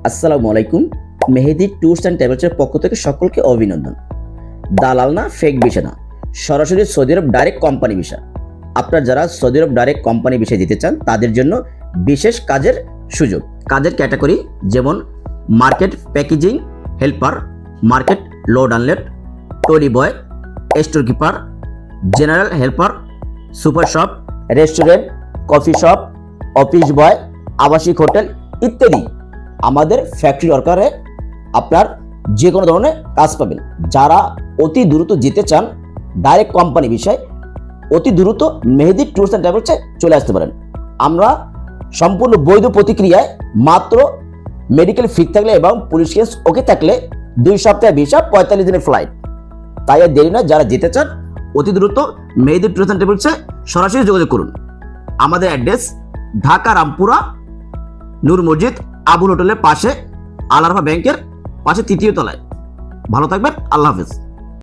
আসসালামু আলাইকুম। মেহেদি tours and ট্রাভেলসের পক্ষ থেকে সকলকে অভিনন্দন। দালাল না, ফেক ভিসা না, সরাসরি সৌদি আরব ডাইরেক্ট কোম্পানি ভিসা। আপনারা যারা সৌদি আরব ডাইরেক্ট কোম্পানি ভিসা দিতে চান তাদের জন্য বিশেষ কাজের সুযোগ। কাজের ক্যাটাগরি যেমন market packaging helper, market load unload, trolley boy, store keeper, general helper, super shop, restaurant, coffee shop, office boy, আবাসিক হোটেল ইত্যাদি। আমাদের ফ্যাক্টরি ওয়ার্কারে আপনার যে কোনো ধরনের কাজ পাবেন। যারা অতি দ্রুত যেতে চান ডাইরেক্ট কোম্পানি বিষয়, অতি দ্রুত মেহেদি ট্যুরস অ্যান্ড ট্রাভেলসে চলে আসতে পারেন। আমরা সম্পূর্ণ বৈধ প্রতিক্রিয়ায় মাত্র মেডিকেল ফিট থাকলে এবং পুলিশ কেস ওকে থাকলে 2 সপ্তাহে ভিসা, 45 দিনের ফ্লাইট। তাই আর দেরি নয়, যারা যেতে চান অতি দ্রুত মেহেদি ট্যুরস অ্যান্ড ট্রাভেলসে সরাসরি যোগাযোগ করুন। আমাদের অ্যাড্রেস ঢাকা রামপুরা নূর মসজিদ আবুল হোটেলের পাশে, আল আরফা ব্যাংকের পাশে 3য় তলায়। ভালো থাকবেন, আল্লাহ হাফেজ।